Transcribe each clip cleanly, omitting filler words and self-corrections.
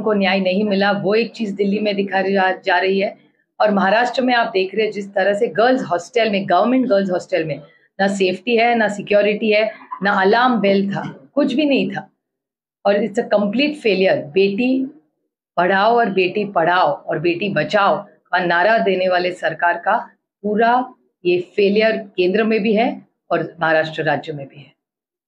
को न्याय नहीं मिला, वो एक चीज दिल्ली में दिखाई जा रही है। और महाराष्ट्र में आप देख रहे हैं जिस तरह से गर्ल्स हॉस्टल में, गवर्नमेंट गर्ल्स हॉस्टल में ना सेफ्टी है, ना सिक्योरिटी है, ना अलार्म बेल था, कुछ भी नहीं था। और it's a complete failure. Beti Padhao और बेटी पढ़ाओ और बेटी बचाओ का नारा देने वाले सरकार का पूरा ये फेलियर केंद्र में भी है और महाराष्ट्र राज्य में भी है।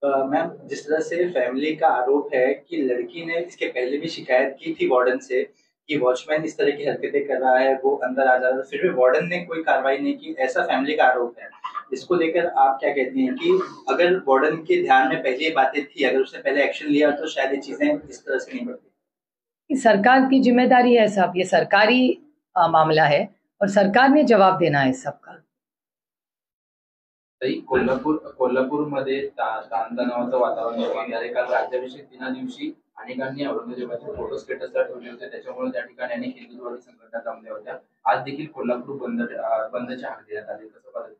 मैम, जिस तरह से फैमिली का आरोप है कि लड़की ने इसके पहले भी शिकायत की थी वार्डन से कि वॉचमैन इस तरह की हरकतें कर रहा है, वो अंदर आ जा रहा है, फिर भी वार्डन ने कोई कार्रवाई नहीं की, ऐसा फैमिली का आरोप है। इसको लेकर आप क्या कहती हैं कि अगर वार्डन के ध्यान में पहले ये बातें थी, अगर उसने पहले एक्शन लिया तो शायद ये चीजें इस तरह से नहीं बढ़ती? सरकार की जिम्मेदारी है सब, ये सरकारी मामला है और सरकार ने जवाब देना है सबका। कोल्हापूरमध्ये ताणतणावाचं वातावरण निर्माण झाले। काल राज्याभिषेक दिना दिवशी अनेकांनी औरंगजेबाचे फोटो स्टेटसला ठेवले होते, त्याच्यामुळे त्या ठिकाणी अनेक हिंदुत्ववादी संघटना जमल्या होत्या। आज देखील कोल्हापूर बंदची हाक देण्यात आली, कसं पाहता?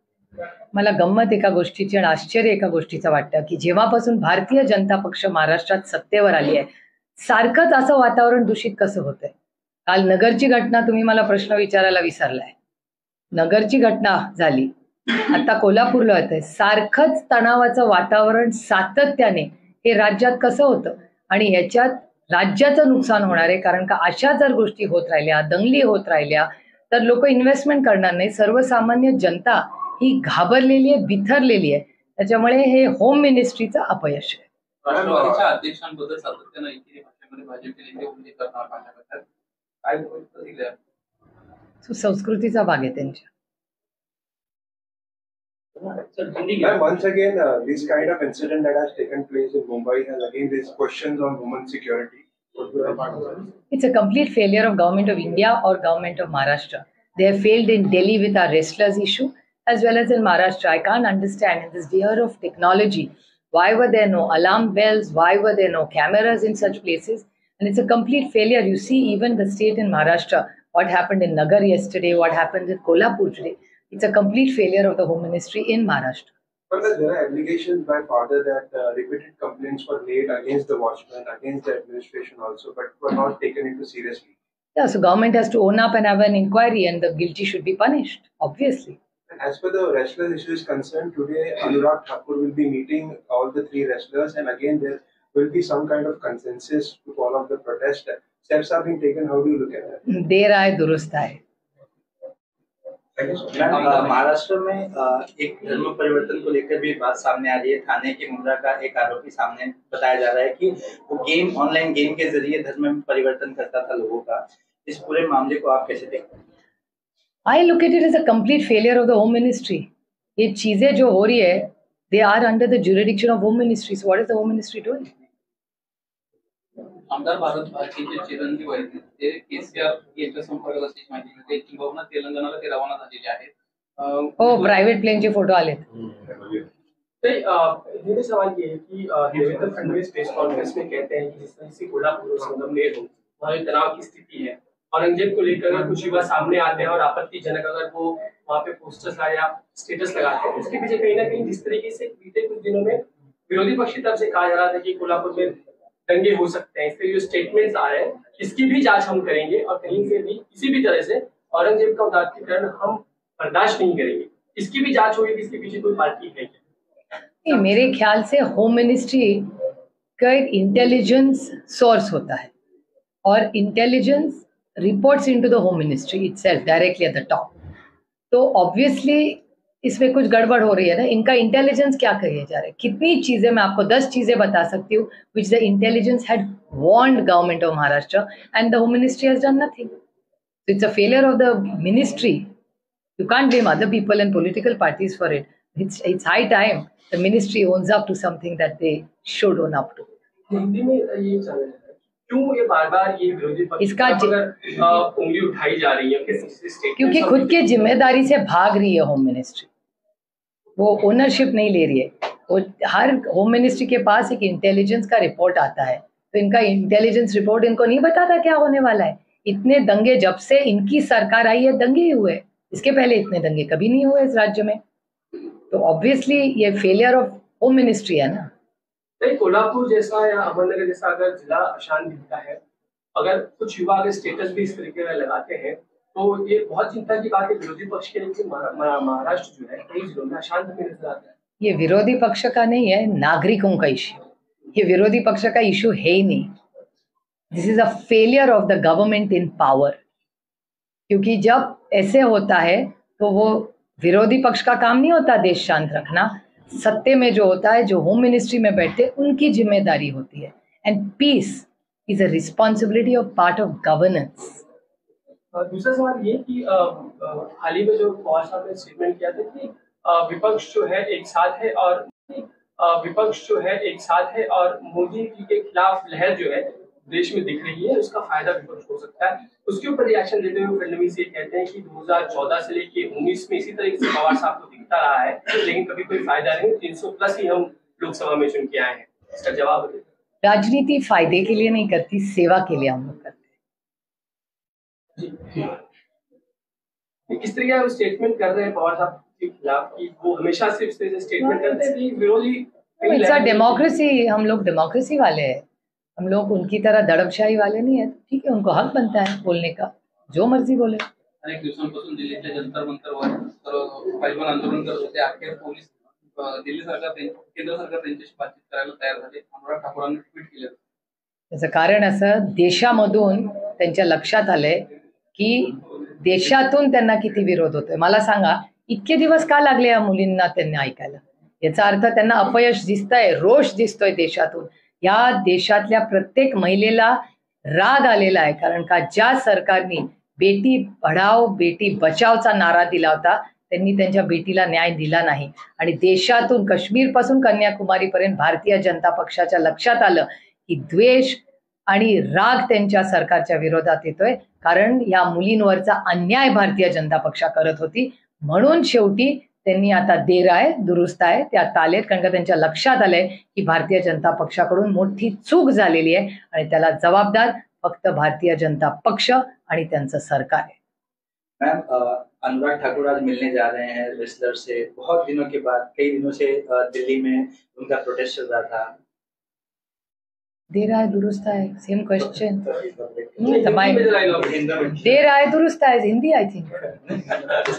मला गंमत एका गोष्टीची आणि आश्चर्य एका गोष्टीचं वाटतं की जेव्हापासून भारतीय जनता पक्ष महाराष्ट्रात सत्तेवर आली आहे, सारखंच असं वातावरण दूषित कसं होतंय? काल नगरची घटना तुम्ही मला प्रश्न विचारायला विसरलाय। नगरची घटना झाली, आता कोल्हापूरला होतंय, सारखंच तणावाचं वातावरण सातत्याने हे राज्यात कसं होतं? आणि याच्यात राज्याचं नुकसान होणार आहे, कारण का अशा जर गोष्टी होत राहिल्या, दंगली होत राहिल्या तर लोक इन्व्हेस्टमेंट करणार नाही। सर्वसामान्य जनता ही घाबरलेली आहे, बिथरलेली आहे। त्याच्यामुळे हे होम मिनिस्ट्रीचं अपयश आहे। राष्ट्रवादीच्या अध्यक्षांबद्दल सातत्याने एकेरी भाषेमध्ये भाजपचे नेते उल्लेख करताना पाहण्यात काय दिलं? संस्कृतीचा भाग आहे त्यांच्या। Once again, this kind of incident that has taken place in Mumbai has again raised questions on women's security. It's a complete failure of government of India or government of Maharashtra. They have failed in Delhi with our wrestlers issue as well as in Maharashtra. I can't understand in this year of technology, why were there no alarm bells? Why were there no cameras in such places? And it's a complete failure. You see, even the state in Maharashtra, what happened in Nagar yesterday, what happened in Kolhapur today. It's a complete failure of the Home Ministry in Maharashtra. But there are allegations by father that repeated complaints were made against the watchman, against the administration also, but were not taken into seriously. Yeah, so government has to own up and have an inquiry, and the guilty should be punished, obviously. And as per the wrestlers issue is concerned, today Anurag Thakur will be meeting all the three wrestlers, and again there will be some kind of consensus to follow up the protest. Steps are being taken. How do you look at that? देर आए दुरुस्त आए। महाराष्ट्र में एक धर्म परिवर्तन को लेकर भी बात सामने आ रही है। थाने के मुंद्रा का एक आरोपी सामने बताया जा रहा है कि वो ऑनलाइन गेम के जरिए धर्म में परिवर्तन करता था लोगों का। इस पूरे मामले को आप कैसे देखते हैं? I look at it as a complete failure of the Home Ministry. ये चीजें जो हो रही है, they are under the jurisdiction of Home Ministry. So what is the Home Ministry doing? आमदार भारत भारतीचे चिरंजीव आहेत, ते केसीआर यांच्या संपर्कात असल्याची माहिती मिळते, किंवा तेलंगणाला ते रवाना झालेले आहेत। हो, प्राइवेट प्लेनचे फोटो आलेत। मेरे सवाल ये है कि देवेंद्र फडणवीस प्रेस कॉन्फ्रेंस में कहते हैं कि जिस तरह से कोल्हापुर और संगमनेर हो, वहाँ तनाव की स्थिति है, औरंगजेब को लेकर कुछ युवा सामने आते हैं और आपत्तिजनक अगर वो वहाँ पे पोस्टर्स या स्टेटस लगाते हैं, उसके पीछे कहीं ना कहीं जिस तरीके से बीते कुछ दिनों में विरोधी पक्ष की तरफ से कहा जा रहा था कि कोल्हापुर में दंगे हो सकते हैं, इसके जो स्टेटमेंट्स आ रहे हैं, इसकी भी जांच हम करेंगे और कहीं से भी किसी भी तरह से औरंगजेब का उदात्तीकरण हम बर्दाश्त नहीं करेंगे। इसकी भी जांच होगी कि इसके पीछे कोई पार्टी है क्या? मेरे ख्याल से होम मिनिस्ट्री का एक इंटेलिजेंस सोर्स होता है और intelligence reports into the home ministry itself directly at the top. तो ऑब्वियसली इसमें कुछ गड़बड़ हो रही है ना। इनका इंटेलिजेंस क्या कहिए जा रहा है? कितनी चीजें, मैं आपको 10 चीजें बता सकती हूँ which the intelligence had warned government of Maharashtra and the home ministry has done nothing. It's a failure of the ministry. You can't blame other people and political parties for it. It's high time the ministry owns up to something that they should own up to. Hindi में ये क्यों ये बार-बार ये विरोधी पक्ष इसका उंगली उठाई जा रही है? क्योंकि खुद की जिम्मेदारी से भाग रही है होम मिनिस्ट्री। वो ओनरशिप नहीं ले रही है। वो हर होम मिनिस्ट्री के पास एक इंटेलिजेंस का रिपोर्ट आता है, तो इनका इंटेलिजेंस रिपोर्ट इनको नहीं बताता क्या होने वाला है। इतने दंगे जब से इनकी सरकार आई है दंगे ही हुए, इसके पहले इतने दंगे कभी नहीं हुए इस राज्य में। तो ऑब्वियसली ये फेलियर ऑफ होम मिनिस्ट्री है ना। कोल्हापुर जैसा या अहमदनगर जैसा अगर जिला अशांत दिखता है अगर कुछ युवा अगर स्टेटस भी इस तरीके का लगाते हैं तो ये बहुत चिंता की बात है विरोधी पक्ष के लिए कि महाराष्ट्र जो है कई जिलों में अशांत में नजर आता है। ये विरोधी पक्ष का नहीं है, नागरिकों का इश्यू। ये विरोधी पक्ष का इश्यू है ही नहीं। This is a failure of the government in power. क्योंकि जब ऐसे होता है तो वो विरोधी पक्ष का काम नहीं होता देश शांत रखना। सत्ते में जो होता है, जो होम मिनिस्ट्री में बैठते, उनकी जिम्मेदारी होती है। And peace is a responsibility of part of governance. दूसरा सवाल ये कि हाल ही में जो पवार साहब ने स्टेटमेंट किया था कि विपक्ष जो है एक साथ है और मोदी जी के खिलाफ लहर जो है देश में दिख रही है, उसका फायदा विपक्ष हो सकता है। उसके ऊपर रिएक्शन देते हुए फडणवीस ये कहते हैं कि 2014 से लेके 19 में इसी तरीके से पवार साहब को दिखता रहा है, लेकिन कभी कोई फायदा नहीं। 300+ ही हम लोकसभा में चुन के आए हैं। इसका जवाब है राजनीति फायदे के लिए नहीं करती, सेवा के लिए हम लोग करते हैं। किस तरह का स्टेटमेंट कर रहे हैं पवार साहब के खिलाफ कि वो हमेशा सिर्फ स्टेटमेंट करते हैं कि विरोधी। It's a democracy. हम लोग डेमोक्रेसी वाले हैं, हम लोग उनकी तरह दड़पशाही वाले नहीं है। ठीक है, उनको हक बनता है बोलने का, जो मर्जी बोले। अनेक दिवसांपासून दिल्लीच्या जंतर मंतरवर पैलवान आंदोलन करत होते। अखेर पोलीस दिल्ली सरकार केंद्र सरकार त्यांच्याशी बातचीत करायला तयार झाले। अनुराग ठाकूरांनी ट्विट केलं। त्याचं कारण असं, देशामधून त्यांच्या लक्षात आलंय की देशातून त्यांना किती विरोध होतोय। मला सांगा, इतके दिवस का लागले या मुलींना त्यांना ऐकायला? याचा अर्थ त्यांना अपयश दिसतंय, रोष दिसतोय देशातून। या देशातल्या प्रत्येक महिलेला राग आलेला आहे, कारण का ज्या सरकारने बेटी पढाओ बेटी बचावचा नारा दिला होता, त्यांनी त्यांच्या बेटीला न्याय दिला नाही। आणि देशातून काश्मीरपासून कन्याकुमारीपर्यंत भारतीय जनता पक्षाच्या लक्षात आलं की द्वेष आणि राग त्यांच्या सरकारच्या विरोधात येतोय, कारण या मुलींवरचा अन्याय भारतीय जनता पक्ष करत होती। म्हणून शेवटी त्यांनी आता देर आहे दुरुस्त आहे त्यात आलेत, कारण का त्यांच्या लक्षात आलंय की भारतीय जनता पक्षाकडून मोठी चूक झालेली आहे आणि त्याला जबाबदार फक्त भारतीय जनता पक्ष आणि त्यांचं सरकार आहे। मैम, अनुराग ठाकुर आज मिलने जा रहे हैं रेसलर से। बहुत दिनों के बाद, कई दिनों से दिल्ली में उनका प्रोटेस्ट चल रहा था। देर आहे दुरुस्त आहे, सेम क्वेश्चन। हिंदी देर आहे दुरुस्त आहे, हिंदी आई थिंक।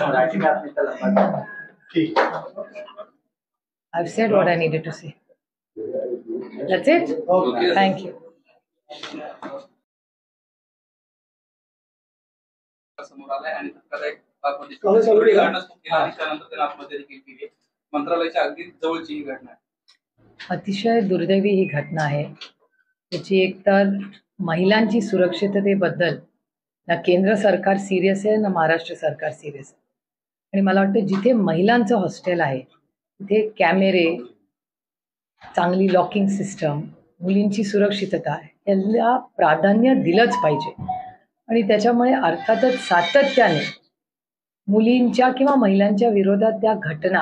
मराठी में आपने कल लंबा ठीक I've said what I needed to say. That's it? Okay. Thank you. समोर आलाय आणि धक्कादायक बातमी थोडी घटना केली, त्यानंतर त्याने आत्महत्या देखील केली। मंत्रालयाच्या अगदी जवळची ही घटना आहे। अतिशय दुर्दैवी ही घटना आहे। त्याची एकतर महिलांची सुरक्षिततेबद्दल ना केंद्र सरकार सिरियस आहे ना महाराष्ट्र सरकार सिरियस आहे। आणि मला वाटतं जिथे महिलांचं हॉस्टेल आहे तिथे कॅमेरे, चांगली लॉकिंग सिस्टम, मुलींची सुरक्षितता याला प्राधान्य दिलंच पाहिजे। आणि त्याच्यामुळे अर्थातच सातत्याने मुलींच्या किंवा महिलांच्या विरोधात त्या घटना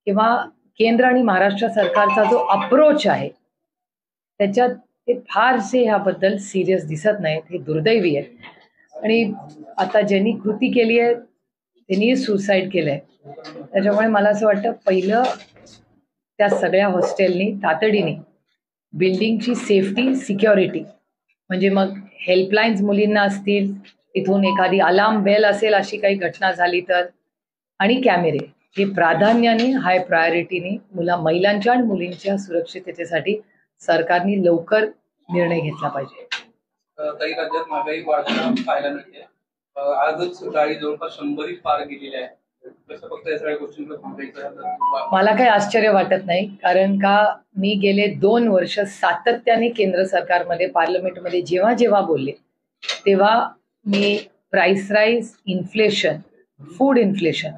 किंवा केंद्र आणि महाराष्ट्र सरकारचा जो अप्रोच आहे त्याच्यात ते फारसे ह्याबद्दल सिरियस दिसत नाहीत, हे दुर्दैवी आहे। आणि आता ज्यांनी कृती केली आहे त्यांनी सुसाईड केलंय। त्याच्यामुळे मला असं वाटतं पहिलं त्या सगळ्या हॉस्टेलनी तातडीने बिल्डिंगची सेफ्टी, सिक्युरिटी, म्हणजे मग हेल्पलाईन्स मुलींना असतील, तिथून एखादी अलार्म बेल असेल अशी काही घटना झाली तर, आणि कॅमेरे हे प्राधान्याने हाय प्रायोरिटीने महिलांच्या आणि मुलींच्या सुरक्षिततेसाठी सरकारने लवकर निर्णय घेतला पाहिजे। काही राज्यात महागाई वाढताना पाहायला मिळते। आजच गाडी जवळपास 100 पार गेलेली आहे। कसं फक्त या सगळ्या गोष्टींकडे थांबायचं? मला काही आश्चर्य वाटत नाही, कारण का मी गेले 2 वर्ष सातत्याने केंद्र सरकारमध्ये पार्लमेंटमध्ये जेव्हा जेव्हा बोलले तेव्हा मी price rise, inflation, food inflation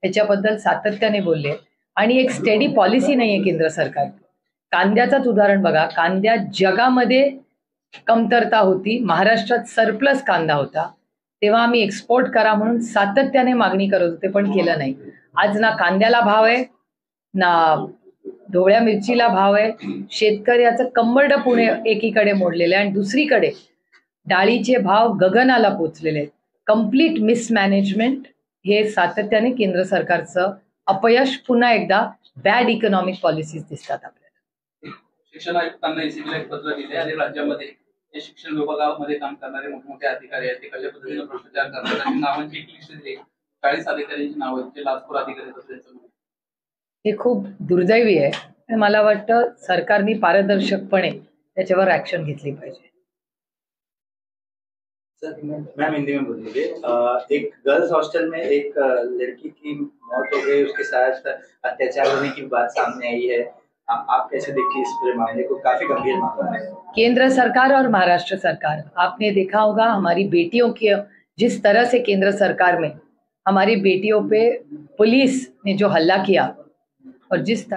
याच्याबद्दल सातत्याने बोलले। आणि एक स्टेडी पॉलिसी नाहीये केंद्र सरकार। कांद्याचंच उदाहरण बघा, कांद्यात जगामध्ये कमतरता होती, महाराष्ट्रात सरप्लस कांदा होता, तेव्हा आम्ही एक्सपोर्ट करा म्हणून सातत्याने मागणी करत होते, पण केलं नाही। आज ना कांद्याला भाव आहे ना ढोबळ्या मिरचीला भाव आहे। शेतकऱ्याचं कंबरड पुणे एकीकडे मोडलेलं आहे आणि दुसरीकडे डाळीचे भाव गगनाला पोचलेले आहेत। कंप्लीट मिसमॅनेजमेंट हे सातत्याने केंद्र सरकारचं अपयश, पुन्हा एकदा बॅड इकॉनॉमिक पॉलिसीज दिसतात आपल्याला। शिक्षण आयुक्तांना एसीबीला एक पत्र दिले आणि राज्यामध्ये जे शिक्षण विभागामध्ये काम करणारे मोठमोठे अधिकारी आहेत ते कशा पद्धतीने भ्रष्टाचार करतात त्याची नावांची एक लिस्ट दिली 40 अधिकाऱ्यांची नावं आहेत जे लाचखोर अधिकारी आहेत त्याचं हे खूप दुर्दैवी आहे आणि मला वाटतं सरकारने पारदर्शकपणे त्याच्यावर ऍक्शन घेतली पाहिजे. सर मैम हिंदी में बोल दीजिए. एक गर्ल्स हॉस्टल में एक लड़की की मौत हो गई, उसके साथ अत्याचार होने की बात सामने आई है. आप कैसे देखिए इस पूरे मामले को? काफी गंभीर मामला है. केंद्र सरकार और महाराष्ट्र सरकार, आपने देखा होगा हमारी बेटियों की जिस तरह से केंद्र सरकार में हमारी बेटियों पे पुलिस ने जो हल्ला किया और जिस